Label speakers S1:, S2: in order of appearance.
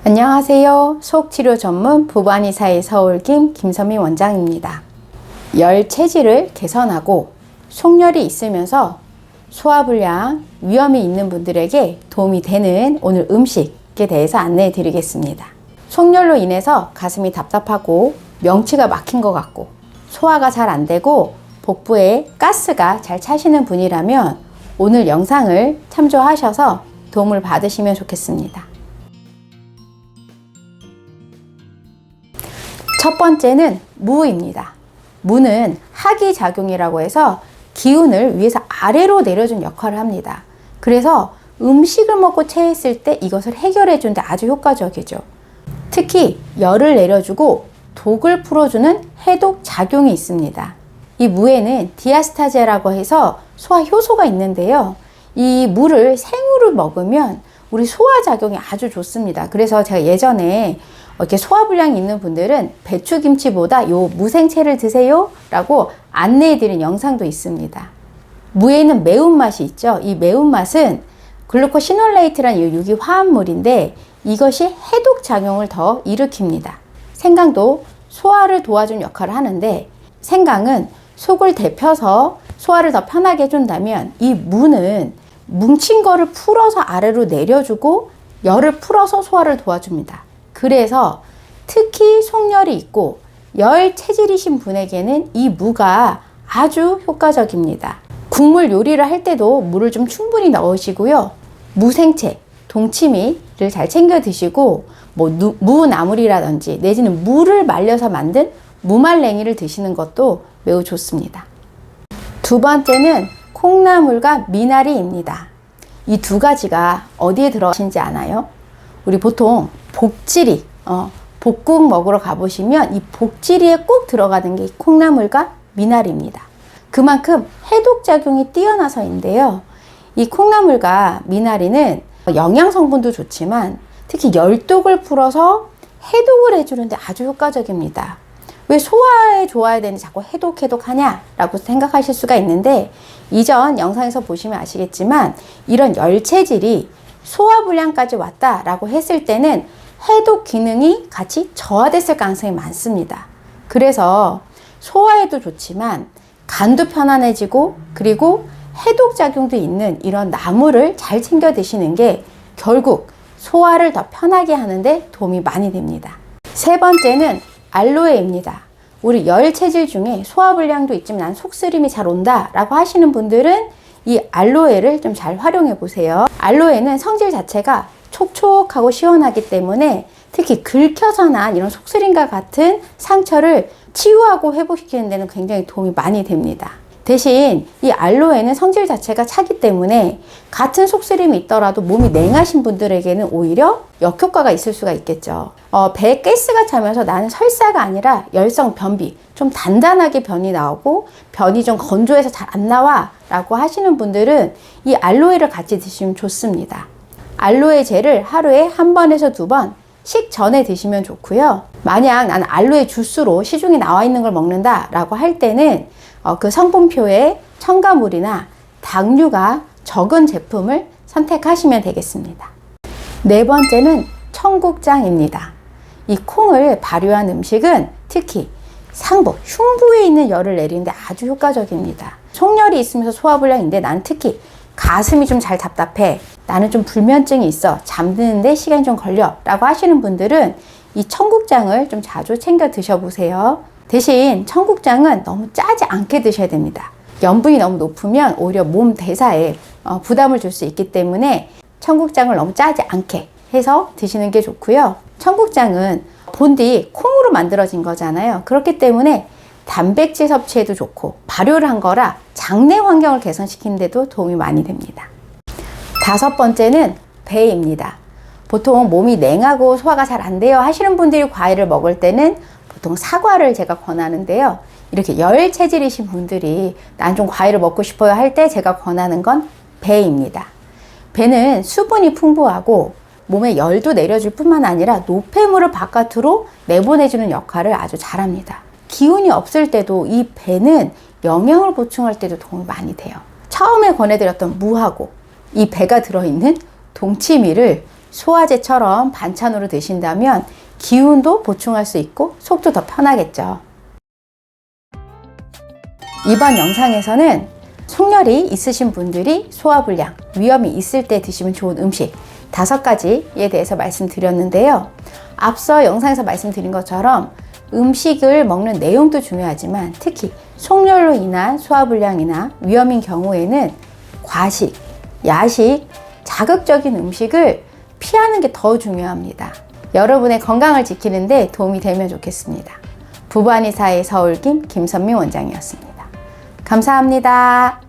S1: 안녕하세요. 속치료 전문 부부한의사의 서울김 김선미 원장입니다. 열 체질을 개선하고 속열이 있으면서 소화불량 위험이 있는 분들에게 도움이 되는 오늘 음식에 대해서 안내해 드리겠습니다. 속열로 인해서 가슴이 답답하고 명치가 막힌 것 같고 소화가 잘 안 되고 복부에 가스가 잘 차시는 분이라면 오늘 영상을 참조하셔서 도움을 받으시면 좋겠습니다. 첫 번째는 무입니다. 무는 하기작용이라고 해서 기운을 위에서 아래로 내려준 역할을 합니다. 그래서 음식을 먹고 체했을 때 이것을 해결해 주는데 아주 효과적이죠. 특히 열을 내려주고 독을 풀어주는 해독 작용이 있습니다. 이 무에는 디아스타제라고 해서 소화 효소가 있는데요. 이 무를 생으로 먹으면 우리 소화 작용이 아주 좋습니다. 그래서 제가 예전에 이렇게 소화불량이 있는 분들은 배추김치보다 요 무생채를 드세요 라고 안내해드린 영상도 있습니다. 무에는 매운맛이 있죠. 이 매운맛은 글루코시놀레이트라는 유기 화합물인데 이것이 해독작용을 더 일으킵니다. 생강도 소화를 도와주는 역할을 하는데 생강은 속을 데펴서 소화를 더 편하게 해준다면 이 무는 뭉친 거를 풀어서 아래로 내려주고 열을 풀어서 소화를 도와줍니다. 그래서 특히 속열이 있고 열 체질이신 분에게는 이 무가 아주 효과적입니다. 국물 요리를 할 때도 물을 좀 충분히 넣으시고요. 무생채, 동치미를 잘 챙겨 드시고 무나물이라든지 내지는 무를 말려서 만든 무말랭이를 드시는 것도 매우 좋습니다. 두 번째는 콩나물과 미나리입니다. 이 두 가지가 어디에 들어가신지 아나요? 우리 보통 복지리, 볶국 먹으러 가보시면 이 복지리에 꼭 들어가는 게 콩나물과 미나리입니다. 그만큼 해독작용이 뛰어나서인데요. 이 콩나물과 미나리는 영양 성분도 좋지만 특히 열독을 풀어서 해독을 해주는데 아주 효과적입니다. 왜 소화에 좋아야 되는지 자꾸 해독 하냐라고 생각하실 수가 있는데 이전 영상에서 보시면 아시겠지만 이런 열 체질이 소화불량까지 왔다라고 했을 때는 해독 기능이 같이 저하됐을 가능성이 많습니다. 그래서 소화에도 좋지만 간도 편안해지고 그리고 해독작용도 있는 이런 나물을 잘 챙겨 드시는 게 결국 소화를 더 편하게 하는데 도움이 많이 됩니다. 세 번째는 알로에입니다. 우리 열 체질 중에 소화불량도 있지만 난 속쓰림이 잘 온다 라고 하시는 분들은 이 알로에를 좀 잘 활용해 보세요. 알로에는 성질 자체가 촉촉하고 시원하기 때문에 특히 긁혀서 난 이런 속쓰림과 같은 상처를 치유하고 회복시키는 데는 굉장히 도움이 많이 됩니다. 대신 이 알로에는 성질 자체가 차기 때문에 같은 속쓰림이 있더라도 몸이 냉하신 분들에게는 오히려 역효과가 있을 수가 있겠죠. 배에 가스가 차면서 나는 설사가 아니라 열성 변비, 좀 단단하게 변이 나오고 변이 좀 건조해서 잘 안 나와 라고 하시는 분들은 이 알로에를 같이 드시면 좋습니다. 알로에 젤을 하루에 1번에서 2번 식전에 드시면 좋고요. 만약 나는 알로에 주스로 시중에 나와 있는 걸 먹는다 라고 할 때는 그 성분표에 첨가물이나 당류가 적은 제품을 선택하시면 되겠습니다. 네 번째는 청국장입니다. 이 콩을 발효한 음식은 특히 상부, 흉부에 있는 열을 내리는데 아주 효과적입니다. 속열이 있으면서 소화불량인데 난 특히 가슴이 좀 잘 답답해, 나는 좀 불면증이 있어, 잠드는데 시간이 좀 걸려 라고 하시는 분들은 이 청국장을 좀 자주 챙겨 드셔보세요. 대신 청국장은 너무 짜지 않게 드셔야 됩니다. 염분이 너무 높으면 오히려 몸 대사에 부담을 줄 수 있기 때문에 청국장을 너무 짜지 않게 해서 드시는 게 좋고요. 청국장은 본디 콩으로 만들어진 거잖아요. 그렇기 때문에 단백질 섭취에도 좋고 발효를 한 거라 장내 환경을 개선시키는 데도 도움이 많이 됩니다. 다섯 번째는 배입니다. 보통 몸이 냉하고 소화가 잘 안 돼요 하시는 분들이 과일을 먹을 때는 보통 사과를 제가 권하는데요. 이렇게 열 체질이신 분들이 난 좀 과일을 먹고 싶어요 할 때 제가 권하는 건 배입니다. 배는 수분이 풍부하고 몸에 열도 내려줄 뿐만 아니라 노폐물을 바깥으로 내보내주는 역할을 아주 잘합니다. 기운이 없을 때도 이 배는 영양을 보충할 때도 도움이 많이 돼요. 처음에 권해드렸던 무하고 이 배가 들어있는 동치미를 소화제처럼 반찬으로 드신다면 기운도 보충할 수 있고 속도 더 편하겠죠. 이번 영상에서는 속열이 있으신 분들이 소화불량, 위염이 있을 때 드시면 좋은 음식 5가지에 대해서 말씀드렸는데요. 앞서 영상에서 말씀드린 것처럼 음식을 먹는 내용도 중요하지만 특히 속열로 인한 소화불량이나 위염인 경우에는 과식, 야식, 자극적인 음식을 피하는 게 더 중요합니다. 여러분의 건강을 지키는 데 도움이 되면 좋겠습니다. 부부한의사의 서울김 김선미 원장이었습니다. 감사합니다.